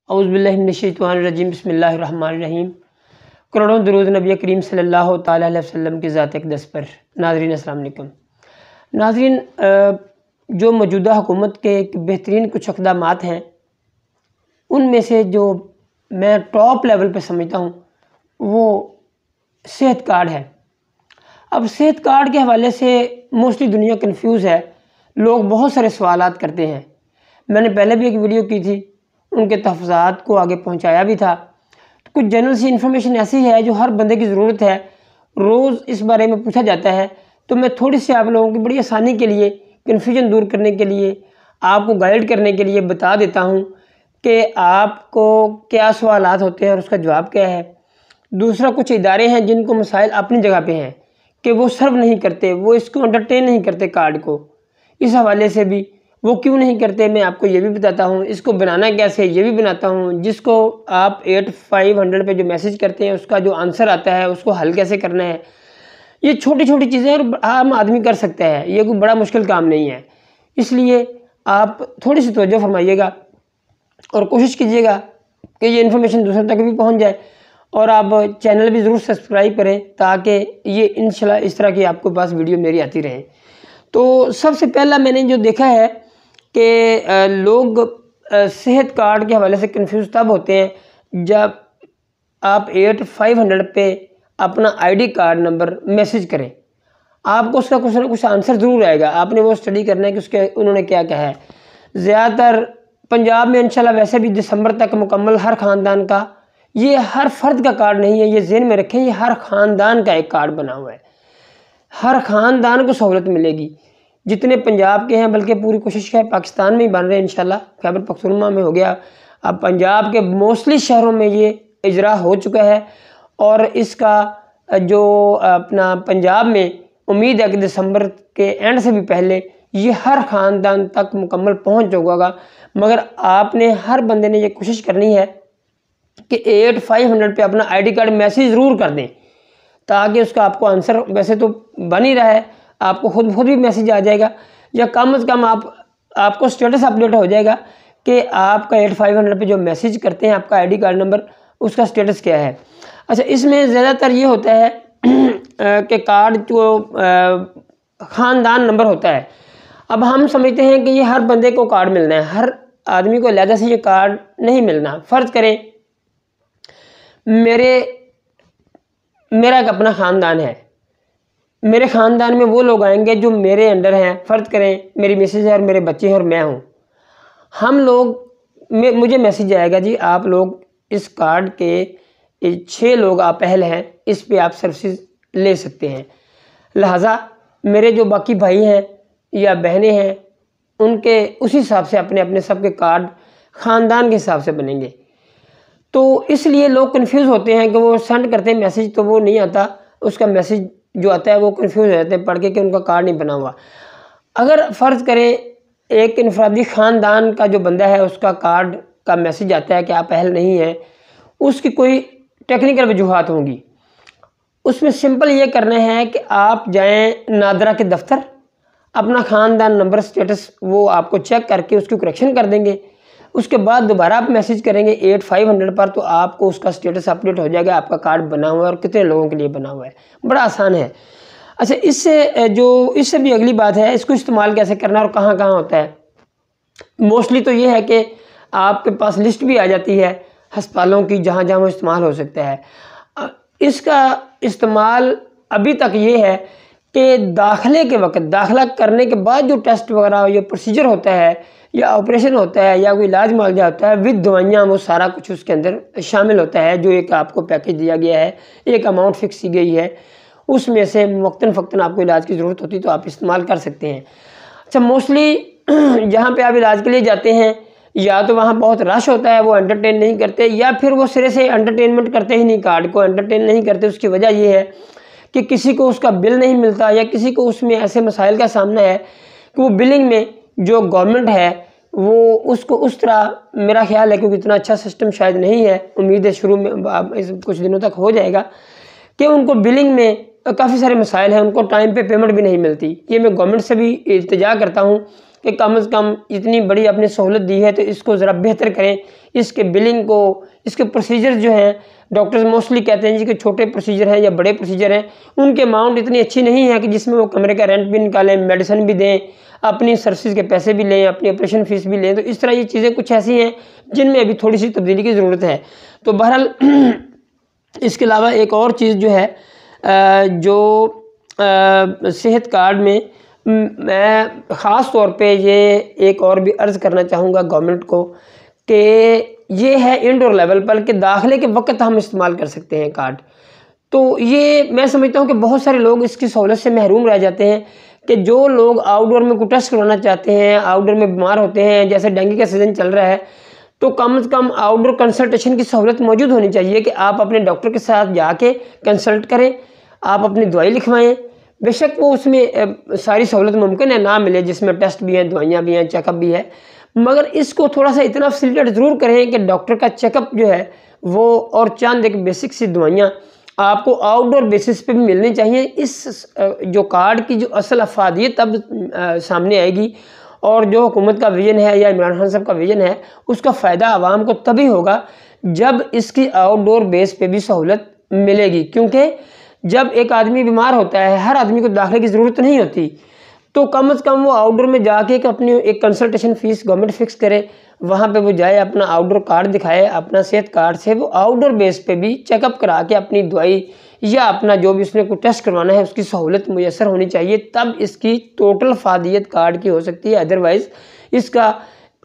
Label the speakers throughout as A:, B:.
A: औज़ुबिल्लाहिमिनश्शैतानिर्रजीम बिस्मिल्लाहिर्रहमानिर्रहीम। करोड़ों दुरूद नबी करीम सल्लल्लाहु ताला अलैहि वसल्लम की ज़ात अक़दस पर। नाज़रीन अस्सलाम वालेकुम। नाज़रीन, जो मौजूदा हुकूमत के एक बेहतरीन कुछ इक़दामात हैं, उनमें से जो मैं टॉप लेवल पे समझता हूँ वो सेहत कार्ड है। अब सेहत कार्ड के हवाले से मोस्टली दुनिया कन्फ्यूज़ है, लोग बहुत सारे सवालात करते हैं। मैंने पहले भी एक वीडियो की थी, उनके तहफ़्फ़ुज़ात को आगे पहुंचाया भी था। तो कुछ जनरल सी इन्फॉर्मेशन ऐसी है जो हर बंदे की ज़रूरत है, रोज़ इस बारे में पूछा जाता है। तो मैं थोड़ी सी आप लोगों की बड़ी आसानी के लिए, कन्फ्यूजन दूर करने के लिए, आपको गाइड करने के लिए बता देता हूँ कि आपको क्या सवालात होते हैं और उसका जवाब क्या है। दूसरा, कुछ इदारे हैं जिनको मसाइल अपनी जगह पे हैं कि वो सर्व नहीं करते, वो इसको एंटरटेन नहीं करते कार्ड को। इस हवाले से भी वो क्यों नहीं करते मैं आपको ये भी बताता हूँ। इसको बनाना कैसे ये भी बनाता हूँ। जिसको आप 8500 पे जो मैसेज करते हैं उसका जो आंसर आता है उसको हल कैसे करना है। ये छोटी छोटी चीज़ें और आम आदमी कर सकता है, ये कोई बड़ा मुश्किल काम नहीं है। इसलिए आप थोड़ी सी तवज्जो फरमाइएगा और कोशिश कीजिएगा कि ये इन्फॉर्मेशन दूसरों तक भी पहुँच जाए। और आप चैनल भी ज़रूर सब्सक्राइब करें ताकि ये इंशाल्लाह इस तरह की आपके पास वीडियो मेरी आती रहे। तो सबसे पहला मैंने जो देखा है कि लोग सेहत कार्ड के हवाले से कंफ्यूज तब होते हैं जब आप 8500 पे अपना आईडी कार्ड नंबर मैसेज करें। आपको उसका कुछ ना कुछ आंसर ज़रूर आएगा, आपने वो स्टडी करना है कि उसके उन्होंने क्या कहा है। ज़्यादातर पंजाब में इंशाल्लाह वैसे भी दिसंबर तक मुकम्मल हर ख़ानदान का, ये हर फर्द का कार्ड नहीं है, ये ज़हन में रखें, ये हर ख़ानदान का एक कार्ड बना हुआ है। हर ख़ानदान को सहूलत मिलेगी, जितने पंजाब के हैं, बल्कि पूरी कोशिश है पाकिस्तान में ही बन रहे हैं इंशाल्लाह। खैबर पख्तूनख्वा में हो गया, अब पंजाब के मोस्टली शहरों में ये इजरा हो चुका है। और इसका जो अपना पंजाब में उम्मीद है कि दिसंबर के एंड से भी पहले ये हर ख़ानदान तक मुकम्मल पहुंच चुका। मगर आपने हर बंदे ने ये कोशिश करनी है कि 8500 पे अपना आईडी कार्ड मैसेज ज़रूर कर दें ताकि उसका आपको आंसर वैसे तो बन ही रहा है, आपको खुद भी मैसेज आ जाएगा, या कम से कम आपको स्टेटस अपडेट हो जाएगा कि आपका 8500 पे जो मैसेज करते हैं आपका आईडी कार्ड नंबर, उसका स्टेटस क्या है। अच्छा, इसमें ज़्यादातर ये होता है कि कार्ड जो ख़ानदान नंबर होता है, अब हम समझते हैं कि ये हर बंदे को कार्ड मिलना है, हर आदमी को अलग से ये कार्ड नहीं मिलना। फ़र्ज़ करें मेरा एक अपना ख़ानदान है, मेरे ख़ानदान में वो लोग आएंगे जो मेरे अंडर हैं। फ़र्ज़ करें मेरी मिसेज है और मेरे बच्चे हैं और मैं हूँ। हम लोग मुझे मैसेज आएगा, जी आप लोग इस कार्ड के 6 लोग आप अहल हैं, इस पे आप सर्विसेज ले सकते हैं। लिहाजा मेरे जो बाकी भाई हैं या बहनें हैं उनके उसी हिसाब से अपने अपने सब के कार्ड ख़ानदान के हिसाब से बनेंगे। तो इसलिए लोग कंफ्यूज होते हैं कि वो सेंड करते हैं मैसेज तो वो नहीं आता, उसका मैसेज जो आता है वो कंफ्यूज हो जाते हैं पढ़ के कि उनका कार्ड नहीं बना हुआ। अगर फ़र्ज़ करें एक इनफरादी ख़ानदान का जो बंदा है उसका कार्ड का मैसेज आता है कि आप अहल नहीं हैं, उसकी कोई टेक्निकल वजूहात होंगी। उसमें सिंपल ये करना है कि आप जाएँ नादरा के दफ्तर, अपना ख़ानदान नंबर स्टेटस वो आपको चेक करके उसकी करेक्शन कर देंगे। उसके बाद दोबारा आप मैसेज करेंगे 8500 पर, तो आपको उसका स्टेटस अपडेट हो जाएगा, आपका कार्ड बना हुआ है और कितने लोगों के लिए बना हुआ है। बड़ा आसान है। अच्छा, इससे भी अगली बात है, इसको इस्तेमाल कैसे करना और कहाँ कहाँ होता है। मोस्टली तो ये है कि आपके पास लिस्ट भी आ जाती है हस्पतालों की जहाँ जहाँ वो इस्तेमाल हो सकता है। इसका इस्तेमाल अभी तक ये है कि दाखिले के वक्त, दाखिला करने के बाद जो टेस्ट वगैरह या प्रोसीजर होता है या ऑपरेशन होता है या कोई इलाज मुआवजा होता है विद दवाइयाँ, वो सारा कुछ उसके अंदर शामिल होता है। जो एक आपको पैकेज दिया गया है, एक अमाउंट फिक्स की गई है, उसमें से वक्तन फ़क्तन आपको इलाज की ज़रूरत होती है तो आप इस्तेमाल कर सकते हैं। अच्छा, मोस्टली जहाँ पे आप इलाज के लिए जाते हैं या तो वहाँ बहुत रश होता है, वो एंटरटेन नहीं करते, या फिर वो सिरे से एंटरटेनमेंट करते ही नहीं, कार्ड को एंटरटेन नहीं करते। उसकी वजह ये है कि किसी को उसका बिल नहीं मिलता या किसी को उसमें ऐसे मसाइल का सामना है कि वो बिलिंग में जो गवर्नमेंट है वो उसको उस तरह, मेरा ख्याल है क्योंकि इतना अच्छा सिस्टम शायद नहीं है, उम्मीद है शुरू में इस कुछ दिनों तक हो जाएगा, कि उनको बिलिंग में काफ़ी सारे मसाइल हैं, उनको टाइम पे पेमेंट भी नहीं मिलती। ये मैं गवर्नमेंट से भी इल्तिजा करता हूँ कि कम से कम इतनी बड़ी आपने सहूलत दी है तो इसको ज़रा बेहतर करें, इसके बिलिंग को, इसके प्रोसीजर जो हैं, डॉक्टर्स मोस्टली कहते हैं जी कि छोटे प्रोसीजर हैं या बड़े प्रोसीजर हैं, उनके अमाउंट इतनी अच्छी नहीं है कि जिसमें वो कमरे का रेंट भी निकालें, मेडिसिन भी दें, अपनी सर्विस के पैसे भी लें, अपनी ऑपरेशन फ़ीस भी लें। तो इस तरह ये चीज़ें कुछ ऐसी हैं जिनमें अभी थोड़ी सी तब्दीली की ज़रूरत है। तो बहरहाल इसके अलावा एक और चीज़ जो है जो सेहत कार्ड में मैं ख़ास तौर पे ये एक और भी अर्ज़ करना चाहूँगा गवर्नमेंट को कि ये है इंडोर लेवल पर कि दाखिले के वक्त हम इस्तेमाल कर सकते हैं कार्ड। तो ये मैं समझता हूँ कि बहुत सारे लोग इसकी सहूलत से महरूम रह जाते हैं कि जो लोग आउटडोर में कोई टेस्ट करवाना चाहते हैं, आउटडोर में बीमार होते हैं, जैसे डेंगू का सीज़न चल रहा है, तो कम से कम आउटडोर कंसल्टेशन की सहूलत मौजूद होनी चाहिए कि आप अपने डॉक्टर के साथ जाके कंसल्ट करें, आप अपनी दवाई लिखवाएं। बेशक वो उसमें सारी सहूलत मुमकिन है ना मिले, जिसमें टेस्ट भी हैं, दवाइयाँ भी हैं, चेकअप भी है, मगर इसको थोड़ा सा इतना फैसिलिटेट ज़रूर करें कि डॉक्टर का चेकअप जो है वो और चंद एक बेसिक सी दवाइयाँ आपको आउटडोर बेसिस पे भी मिलनी चाहिए। इस जो कार्ड की जो असल अफादियत तब सामने आएगी और जो हुकूमत का विज़न है या इमरान खान साहब का विज़न है उसका फ़ायदा आवाम को तभी होगा जब इसकी आउटडोर बेस पे भी सहूलत मिलेगी। क्योंकि जब एक आदमी बीमार होता है, हर आदमी को दाखिले की ज़रूरत नहीं होती, तो कम से कम वो आउटडोर में जाके अपनी एक कंसल्टेशन फ़ीस गवर्नमेंट फ़िक्स करे, वहाँ पे वो जाए, अपना आउटडोर कार्ड दिखाए, अपना सेहत कार्ड से वो आउटडोर बेस पे भी चेकअप करा के अपनी दवाई या अपना जो भी उसने कोई टेस्ट करवाना है उसकी सहूलत मुयसर होनी चाहिए, तब इसकी टोटल फादियत कार्ड की हो सकती है। अदरवाइज़ इसका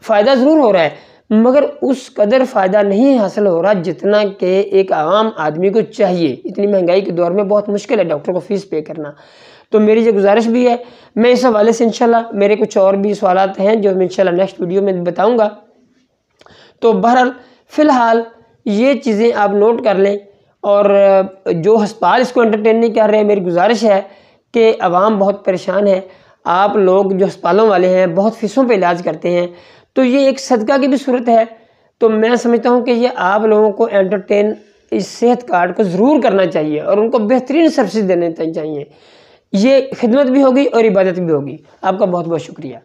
A: फ़ायदा ज़रूर हो रहा है मगर उस कदर फ़ायदा नहीं हासिल हो रहा जितना कि एक आम आदमी को चाहिए। इतनी महंगाई के दौर में बहुत मुश्किल है डॉक्टर को फ़ीस पे करना। तो मेरी ये गुजारिश भी है, मैं इस हवाले से इंशाल्लाह मेरे कुछ और भी सवालात हैं जो मैं इंशाल्लाह नेक्स्ट वीडियो में बताऊंगा। तो बहरहाल फ़िलहाल ये चीज़ें आप नोट कर लें और जो अस्पताल इसको एंटरटेन नहीं कर रहे हैं, मेरी गुजारिश है कि आवाम बहुत परेशान है। आप लोग जो अस्पतालों वाले हैं बहुत फ़ीसों पे इलाज करते हैं, तो ये एक सदका की भी सूरत है। तो मैं समझता हूँ कि ये आप लोगों को एंटरटेन इस सेहत कार्ड को ज़रूर करना चाहिए और उनको बेहतरीन सर्विस देने चाहिए। ये खिदमत भी होगी और इबादत भी होगी। आपका बहुत बहुत शुक्रिया।